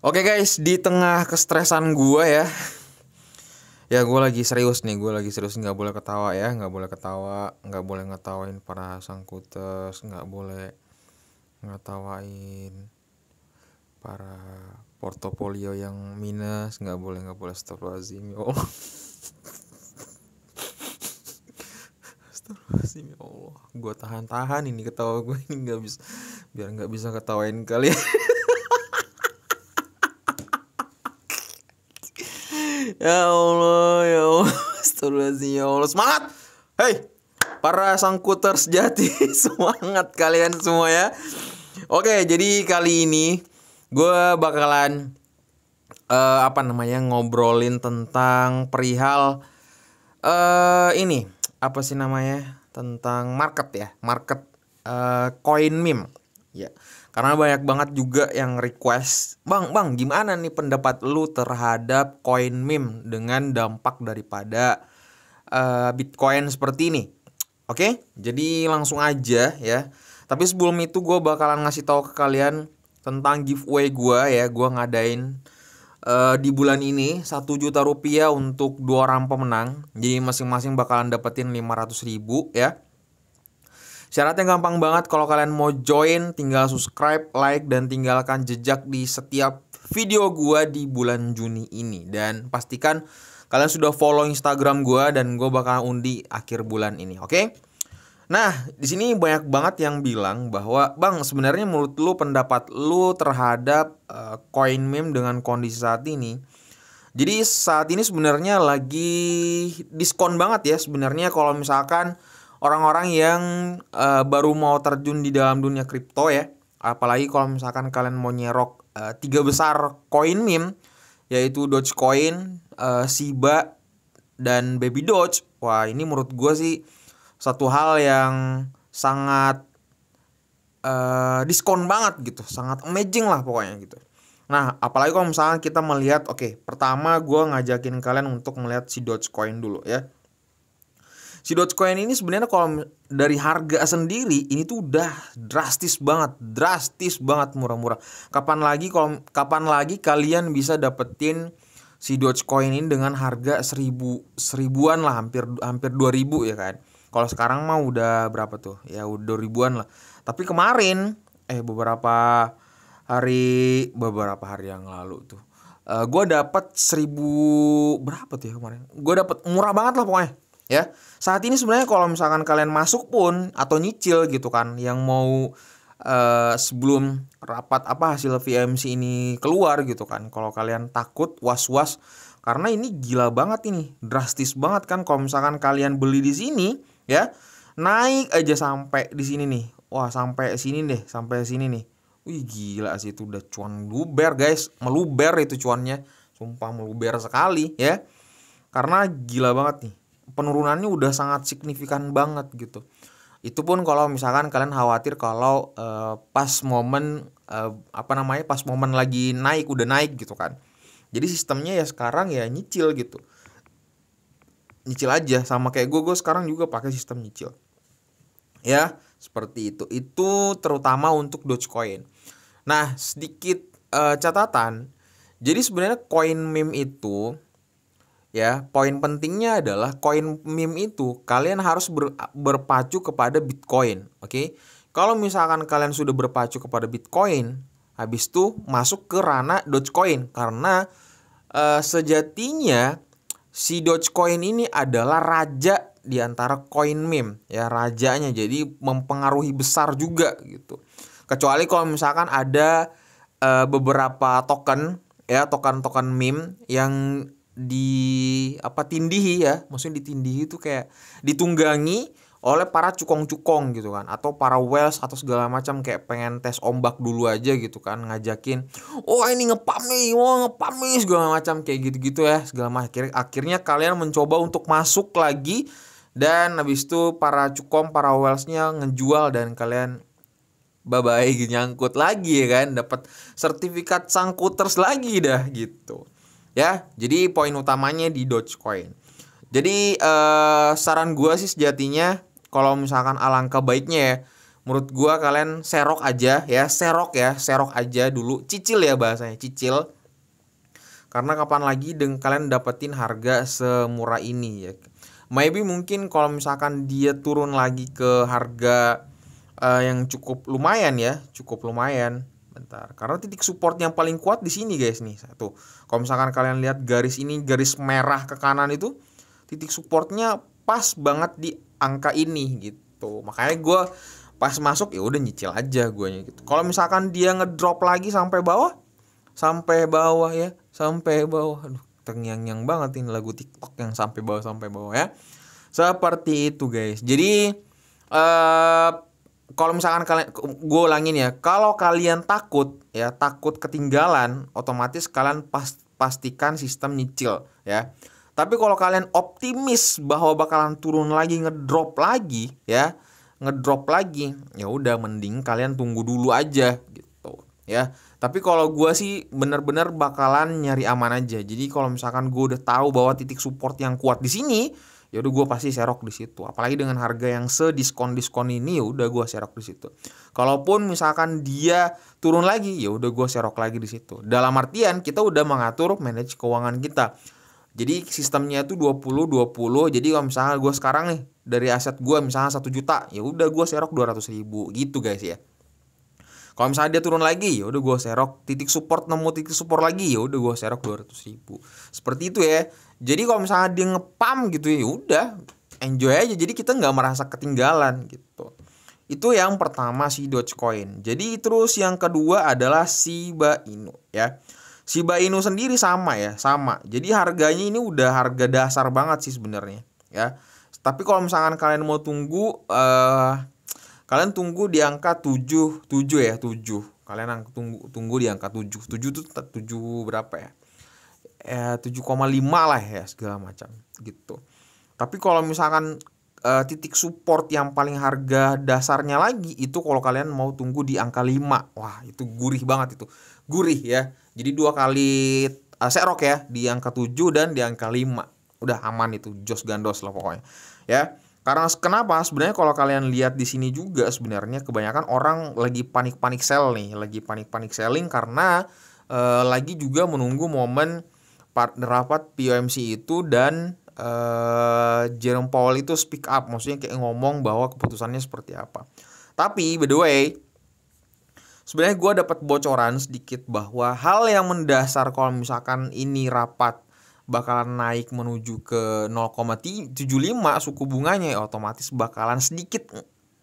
Oke guys, di tengah kestresan gue ya, gue lagi serius nih, nggak boleh ketawa ya, nggak boleh ketawa, nggak boleh ngetawain para sangkuters, nggak boleh ngetawain para portofolio yang minus, nggak boleh astagfirullahaladzim ya Allah. Astagfirullahaladzim ya Allah, gue tahan ini ketawa gue ini nggak bisa, biar nggak bisa ketawain kalian. Ya Allah, ya Allah, astagfirullahaladzim ya Allah, semangat, hei para sangkuter sejati, semangat kalian semua ya. Oke, jadi kali ini gue bakalan ngobrolin tentang perihal ini apa sih namanya, tentang market koin meme ya. Karena banyak banget juga yang request, bang gimana nih pendapat lu terhadap koin meme dengan dampak daripada Bitcoin seperti ini. Oke, jadi langsung aja ya. Tapi sebelum itu gue bakalan ngasih tahu ke kalian tentang giveaway gue ya. Gue ngadain di bulan ini 1 juta rupiah untuk 2 orang pemenang. Jadi masing-masing bakalan dapetin 500.000 ya. Syaratnya gampang banget. Kalau kalian mau join, tinggal subscribe, like, dan tinggalkan jejak di setiap video gue di bulan Juni ini. Dan pastikan kalian sudah follow Instagram gue, dan gue bakal undi akhir bulan ini, oke? Nah, di sini banyak banget yang bilang bahwa, bang, sebenarnya menurut lu, pendapat lu terhadap coin meme dengan kondisi saat ini. Jadi saat ini sebenarnya lagi diskon banget ya sebenarnya kalau misalkan orang-orang yang baru mau terjun di dalam dunia kripto ya. Apalagi kalau misalkan kalian mau nyerok 3 besar koin meme, yaitu Dogecoin, Shiba, dan Baby Doge. Wah, ini menurut gue sih satu hal yang sangat diskon banget gitu, sangat amazing lah pokoknya gitu. Nah, apalagi kalau misalkan kita melihat, pertama gue ngajakin kalian untuk melihat si Dogecoin dulu ya. Si Dogecoin ini sebenarnya kalau dari harga sendiri ini tuh udah drastis banget murah-murah. Kapan lagi kalian bisa dapetin si Dogecoin ini dengan harga seribuan lah, hampir 2.000 ya kan. Kalau sekarang mah udah berapa tuh? Ya udah 2.000-an lah. Tapi kemarin beberapa hari yang lalu tuh gue dapet 1.000 berapa tuh ya kemarin. Gue dapet murah banget lah pokoknya ya. Saat ini sebenarnya kalau misalkan kalian masuk pun atau nyicil gitu kan, yang mau sebelum rapat hasil VMC ini keluar gitu kan, kalau kalian takut was-was karena ini gila banget, ini drastis banget kan. Kalau misalkan kalian beli di sini ya, naik aja sampai di sini nih. Wah, sampai sini nih. Wih, gila sih, itu udah cuan luber guys, meluber itu cuannya, sumpah meluber sekali ya. Karena gila banget nih, penurunannya udah sangat signifikan banget gitu. Itu pun kalau misalkan kalian khawatir kalau pas momen lagi naik, udah naik gitu kan. Jadi sistemnya ya sekarang ya nyicil gitu. Nyicil aja, sama kayak gue sekarang juga pakai sistem nyicil. Ya, seperti itu. Itu terutama untuk Dogecoin. Nah, sedikit catatan. Jadi sebenarnya koin meme itu ya, poin pentingnya adalah koin meme itu kalian harus berpacu kepada Bitcoin, oke? Kalau misalkan kalian sudah berpacu kepada Bitcoin, habis itu masuk ke ranah Dogecoin, karena sejatinya si Dogecoin ini adalah raja di antara koin meme ya, rajanya. Jadi mempengaruhi besar juga gitu. Kecuali kalau misalkan ada beberapa token meme yang ditindihi ya, maksudnya ditindihi itu kayak ditunggangi oleh para cukong-cukong gitu kan, atau para whales atau segala macam, kayak pengen tes ombak dulu aja gitu kan, ngajakin ini ngepam nih segala macam kayak gitu-gitu ya, segala macam. Akhirnya kalian mencoba untuk masuk lagi, dan habis itu para cukong, para whalesnya ngejual, dan kalian bye-bye nyangkut lagi ya kan, dapat sertifikat sangkuters lagi dah gitu. Ya, jadi poin utamanya di Dogecoin. Jadi saran gue sih sejatinya, kalau misalkan alangkah baiknya ya, menurut gua kalian serok aja ya, serok aja dulu, cicil ya bahasanya, cicil. Karena kapan lagi kalian dapetin harga semurah ini ya. Maybe mungkin kalau misalkan dia turun lagi ke harga yang cukup lumayan ya, cukup lumayan. Bentar, karena titik support yang paling kuat di sini guys nih. Satu. Kalau misalkan kalian lihat garis ini, garis merah ke kanan itu, titik supportnya pas banget di angka ini gitu. Makanya gue pas masuk ya udah nyicil aja guanya gitu. Kalau misalkan dia ngedrop lagi sampai bawah ya, sampai bawah. Aduh, terngiang-ngiang banget ini lagu TikTok yang sampai bawah ya. Seperti itu guys. Jadi kalau misalkan kalian, gue ulangin ya, kalau kalian takut ketinggalan, otomatis kalian pastikan sistem nyicil ya. Tapi kalau kalian optimis bahwa bakalan turun lagi, ngedrop lagi, ya udah mending kalian tunggu dulu aja gitu ya. Tapi kalau gue sih bener-bener bakalan nyari aman aja. Jadi kalau misalkan gue udah tahu bahwa titik support yang kuat di sini, ya udah gue pasti serok di situ. Apalagi dengan harga yang sediskon ini, ya udah gue serok di situ. Kalaupun misalkan dia turun lagi, ya udah gue serok lagi di situ. Dalam artian kita udah mengatur manage keuangan kita. Jadi sistemnya itu 20-20. Jadi kalau misalnya gue sekarang nih dari aset gue misalnya 1 juta, ya udah gue serok 200.000 gitu guys ya. Kalau misalnya dia turun lagi, ya udah gue serok titik support, nemu titik support lagi, ya udah gue serok 200.000. Seperti itu ya. Jadi kalau misalnya dia ngepam gitu ya udah enjoy aja. Jadi kita nggak merasa ketinggalan gitu. Itu yang pertama si Dogecoin. Jadi terus yang kedua adalah Shiba Inu ya. Shiba Inu sendiri sama ya, sama. Jadi harganya ini udah harga dasar banget sih sebenarnya ya. Tapi kalau misalkan kalian mau tunggu kalian tunggu di angka 7 ya, 7. Kalian tunggu di angka 7. 7 tuh 7 berapa ya? 7,5 lah ya segala macam gitu. Tapi kalau misalkan titik support yang paling harga dasarnya lagi itu kalau kalian mau tunggu di angka 5. Wah, itu gurih banget itu. Gurih ya. Jadi 2 kali serok ya di angka 7 dan di angka 5. Udah aman itu, jos gandos lah pokoknya. Ya. Karena kenapa? Sebenarnya kalau kalian lihat di sini juga sebenarnya kebanyakan orang lagi panik-panik sell nih, lagi panik-panik selling karena lagi juga menunggu momen rapat POMC itu dan Jerome Powell itu speak up, maksudnya kayak ngomong bahwa keputusannya seperti apa. Tapi by the way, sebenarnya gue dapat bocoran sedikit bahwa hal yang mendasar kalau misalkan ini rapat bakalan naik menuju ke 0,75 suku bunganya, ya otomatis bakalan sedikit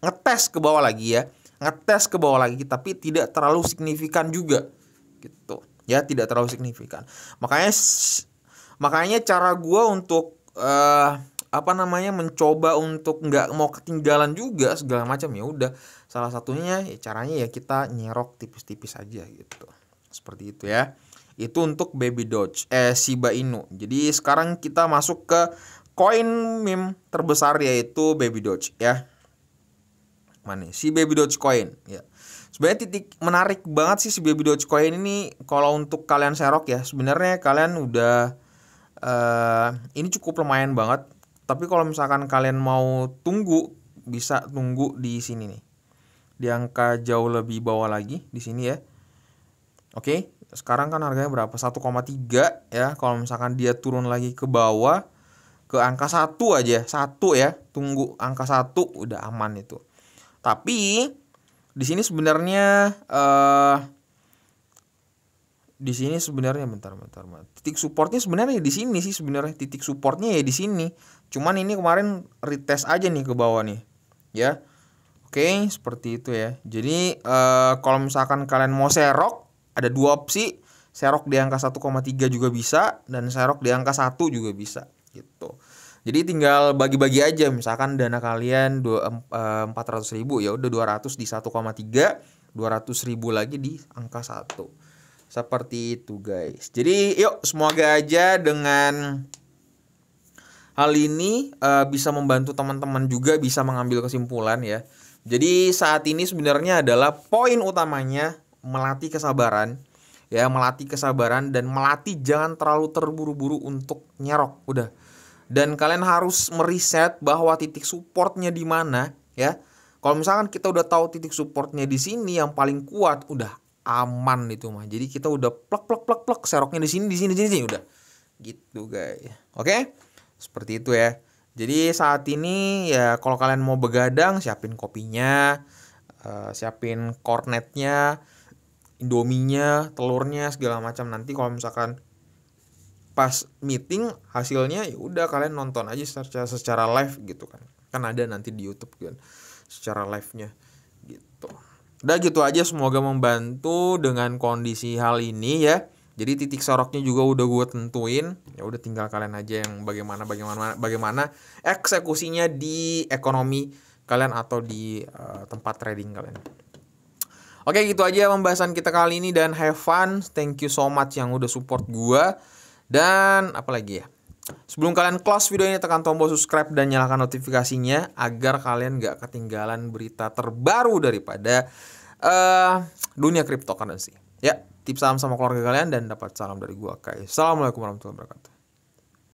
ngetes ke bawah lagi ya. Ngetes ke bawah lagi tapi tidak terlalu signifikan juga gitu. Ya, tidak terlalu signifikan. Makanya cara gue untuk mencoba untuk nggak mau ketinggalan juga segala macam, ya udah salah satunya ya caranya ya kita nyerok tipis-tipis aja gitu. Seperti itu ya. Itu untuk Baby Doge Shiba Inu. Jadi sekarang kita masuk ke koin meme terbesar yaitu Baby Doge ya. Mana si Baby Doge coin ya. Sebenarnya titik menarik banget sih si Baby Doge coin ini kalau untuk kalian serok ya. Sebenarnya kalian udah ini cukup lumayan banget. Tapi kalau misalkan kalian mau tunggu, bisa tunggu di sini nih. Di angka jauh lebih bawah lagi di sini ya. Oke. Sekarang kan harganya berapa? 1,3 ya. Kalau misalkan dia turun lagi ke bawah ke angka 1 aja, 1 ya. Tunggu angka 1 udah aman itu. Tapi di sini sebenarnya bentar. Titik supportnya sebenarnya di sini sih sebenarnya. Titik supportnya ya di sini. Cuman ini kemarin retest aja nih ke bawah nih. Ya. Oke, seperti itu ya. Jadi kalau misalkan kalian mau serok ada 2 opsi, serok di angka 1,3 juga bisa dan serok di angka 1 juga bisa gitu. Jadi tinggal bagi-bagi aja, misalkan dana kalian 400.000 ya udah 200 di 1,3, 200.000 lagi di angka 1. Seperti itu guys. Jadi yuk semoga aja dengan hal ini bisa membantu teman-teman juga bisa mengambil kesimpulan ya. Jadi saat ini sebenarnya adalah poin utamanya melatih kesabaran ya, melatih kesabaran dan melatih jangan terlalu terburu-buru untuk nyerok udah. Dan kalian harus meriset bahwa titik supportnya di mana ya. Kalau misalkan kita udah tahu titik supportnya di sini yang paling kuat, udah aman itu mah. Jadi kita udah plek plek plek plek seroknya di sini udah. Gitu guys. Oke? Seperti itu ya. Jadi saat ini ya kalau kalian mau begadang, siapin kopinya, siapin kornetnya, indominya, telurnya segala macam. Nanti kalau misalkan pas meeting hasilnya ya udah kalian nonton aja secara live gitu kan. Kan ada nanti di YouTube kan secara live-nya gitu. Udah gitu aja, semoga membantu dengan kondisi hal ini ya. Jadi titik soroknya juga udah gue tentuin. Ya udah tinggal kalian aja yang bagaimana eksekusinya di ekonomi kalian atau di tempat trading kalian. Oke, gitu aja pembahasan kita kali ini dan have fun. Thank you so much yang udah support gue. Dan apalagi ya, sebelum kalian close video ini, tekan tombol subscribe dan nyalakan notifikasinya agar kalian gak ketinggalan berita terbaru daripada dunia cryptocurrency. Ya, tips salam sama keluarga kalian dan dapat salam dari gua, Kai. Assalamualaikum warahmatullahi wabarakatuh.